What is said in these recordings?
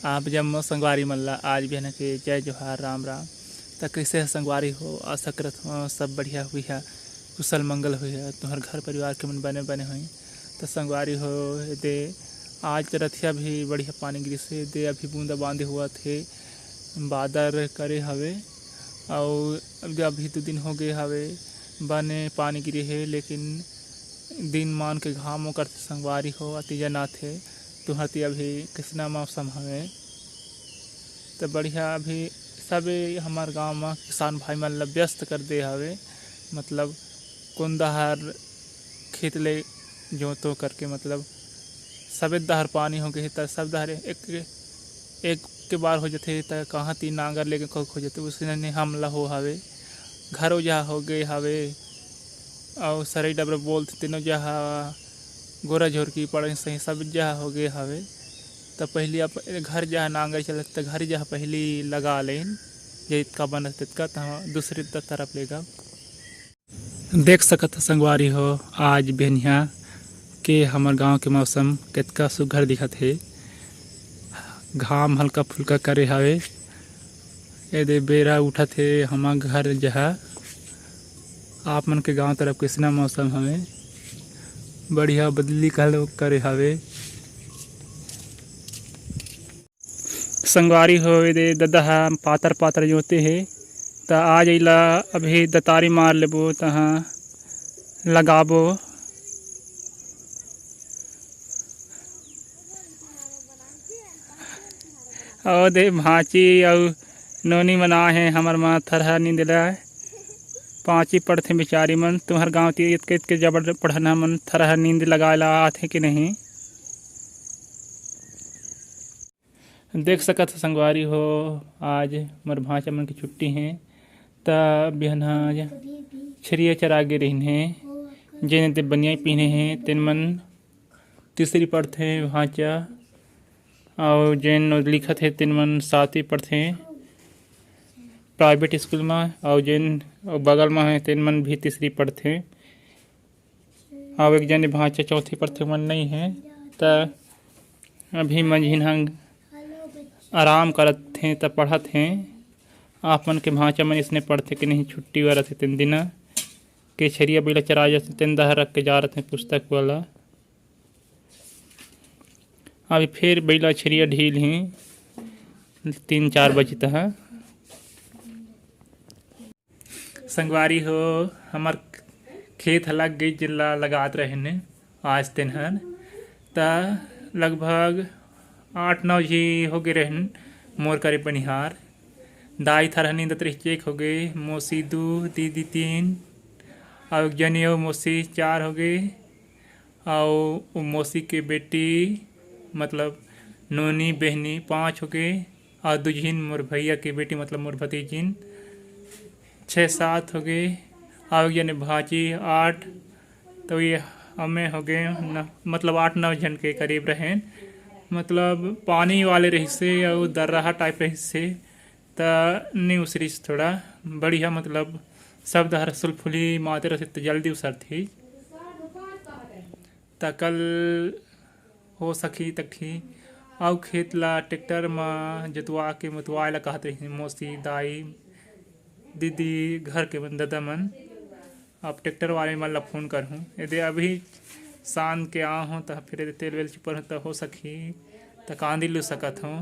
आप जब संगवारी मल्ला आज भी है कि जय जोहार राम राम। तो कैसे संगवारी हो आशा करत हो सब बढ़िया हुई है, कुशल मंगल हुई है, तुम्हारे घर परिवार के मन बने बने हुई। तो संगवारी हो दे आज रथिया भी बढ़िया पानी गिरी से दे अभी बूंदा बांधे हुआ थे, बादर करे हवे और अभी 2 दिन हो गए हवे बने पानी गिरे है, लेकिन दिन मान के घामों करते संगवारी हो अतिजा ना थे। तुहती अभी किसना मौसम हवे तो बढ़िया अभी सब हमार गांव में किसान भाई मन व्यस्त कर दे हवे, मतलब कौन दहर खेत ले जो तो करके मतलब सब दहर पानी हो गए तो सब दहर एक के बार हो जाते तो कहाँ 3 नांगर लेके हो जाते उसने हमला हो हवे घरों जहाँ हो गए हवे और सरई डबर बोलते तीनों जहाँ गोरा झोर की पड़े सही सब जहाँ हो गए हवे। तो पहली आप घर जहाँ नांगर चलत तो घर जहाँ पहली लगा लेन जितका बनत तितका तो दूसरी तरफ लेगा देख सकत संगवारी हो। आज बेनिया के हमार गांव के मौसम कितना सुघर दिखत है, घाम हल्का फुल्का करे हवे यदि बेरा उठत है हमार घर जहाँ आप मन के गांव तरफ किसना मौसम हवे बढ़िया बदली कल करे हवे। संगवारी हो दे ददहा पातर पातर जोते है तो आज इला अभी दतारी मार लेबो तहाँ लगाबो और दे भांची और नोनी मना है हमार माँ थरहा नींद ला 5 ही पढ़ते बेचारी मन। तुम्हार गाँव ती इतके जबर पढ़ना मन थरहा नींद लगा ला आते कि नहीं देख सकत संगवारी हो। आज मोर भांचा मन की छुट्टी है त बिहना छरिया चरा गे रहीन है जेने ते बनिया पीने हैं तेन मन तीसरी पढ़ते भांचा और जेन लिखत है तेन मन 7वीं पढ़ते प्राइवेट स्कूल में और जेन बगल में है तेन मन भी तीसरी पढ़ते और एक जन भांचा 4थी पढ़ते मन नहीं है तो अभी मंझिन आराम करत थे तो पढ़त हैं। आप मन के भांचा मन इसने पढ़ते कि नहीं छुट्टी वाला थे 3 दिन के छरिया बेला चरा जाते 3 दह रख के जा रहे थे पुस्तक वाला। अभी फिर बेला छरिया ढील ही 3-4 बजे तक संगवारी हो। हमार खेत लग गई जिला लगात रहे आज दिन त लगभग 8-9 जी हो गए रहन मोर करे बनिहार दाई थर नींदत रही चेक हो गए मौसी 2 दीदी 3 और जनियो मौसी 4 हो गए और मौसी के बेटी मतलब नोनी बहनी 5 हो गए और दूजिन मोर भैया की बेटी मतलब मोर भतीजिन 6-7 हो गए और जने भाची 8 तो ये हमें हो गए मतलब 8-9 जन के करीब रहें मतलब पानी वाले रही से और दर्राहा टाइप रही से तो नहीं उसरी थोड़ा बढ़िया मतलब सब दहर सुलफुली माते रहे तो जल्दी उसर थी तो कल हो सकी तक थी और खेत ला ट्रैक्टर में जोतवा के मुतवाए ला कहते हैं मौसी दाई दीदी घर के मन दादा मन। अब ट्रैक्टर वाले मन ला फोन कर हूँ यदि अभी शान के आ हूँ तो फिर तेल वेल चुपर तो हो सकी तो कांदी लू सकत हूँ।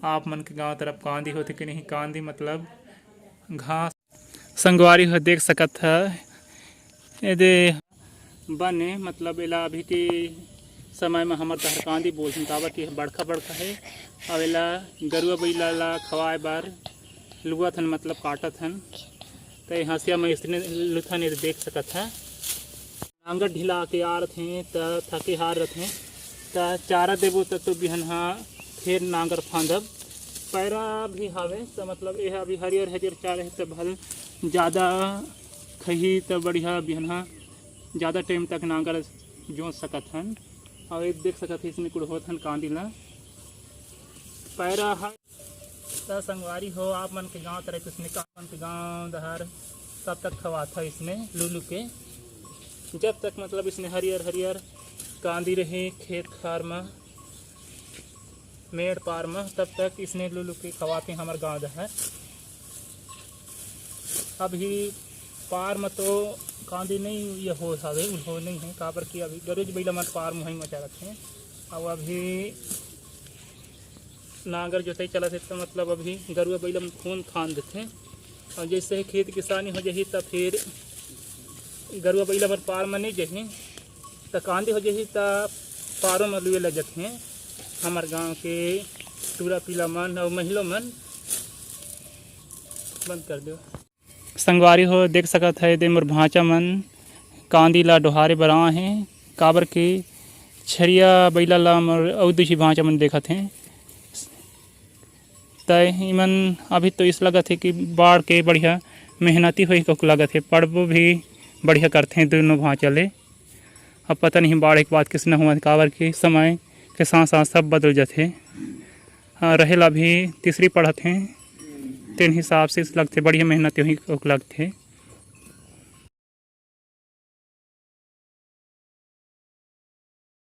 आप मन के गांव तरफ कांदी होती कि नहीं कांदी मतलब घास संगवारी हो देख सकत है यदि बने मतलब एला अभी के समय में हमार तहर कांदी बोलते काबर कि बड़का बड़का है और एला गरुआ बैला ला खवाए बार लुआ थन मतलब काटत हन तो हंसिया में इसने लुथन देख सकत है नांगर ढिला के आ रहे हैं तो थके हार रहे हैं तो चारा देबो तो बिहन फिर नांगर फांदब पैरा भी हवे तो मतलब यह अभी हरियर हरियर चारे तो भल ज़्यादा खही तो बढ़िया बिहन ज़्यादा टाइम तक नांगर जोत सकत हन और एक देख सकत इसमें कुछ होत हन कांदी ला पैरा है तो संगवारी हो। आप मन के गांव तरफ इसमें मन के गांव दहर तब तक खवा था इसमें लुलू के जब तक मतलब इसमें हरियर हरियर कांदी रहे खेत खार में मेड़ पार में, तब तक इसने लुलू के खवाते हमारे गाँव है। अभी पार में तो कांदी नहीं ये हो हवे हो नहीं है काबर की अभी गरुज बैला मत पार मुहिम मचा रखे हैं। और अभी नागर जोताई चला थे तो मतलब अभी गरुआ बैला में खून खान देते हैं। और जैसे ही खेत किसानी हो जाही तो फिर गरुआ बैला मत पार में नहीं जही तो कांदी हो जाही तो पारों में लुए लग जाते हैं हमारे गांव के टूरा पीला मन और महिला मन। बंद कर दो संगवारी हो देख सकत है दे मोर भांचा मन कांदी ला डोहारे बरा हैं काबर के छरिया बैला ला मोर अउ दूसरी भांचा मन देखत हैं। तय इमन अभी तो इस लगत है कि बाढ़ के बढ़िया मेहनती हुई को लगत है पड़बो भी बढ़िया करते हैं दोनों भांचा ले। अब पता नहीं बाढ़ एक बात किस न हुआ काबर के समय के साथ साथ सब बदल जाते। रहेला भी तीसरी पढ़त हैं तेन हिसाब से लगते बढ़िया मेहनती हुई को लगते।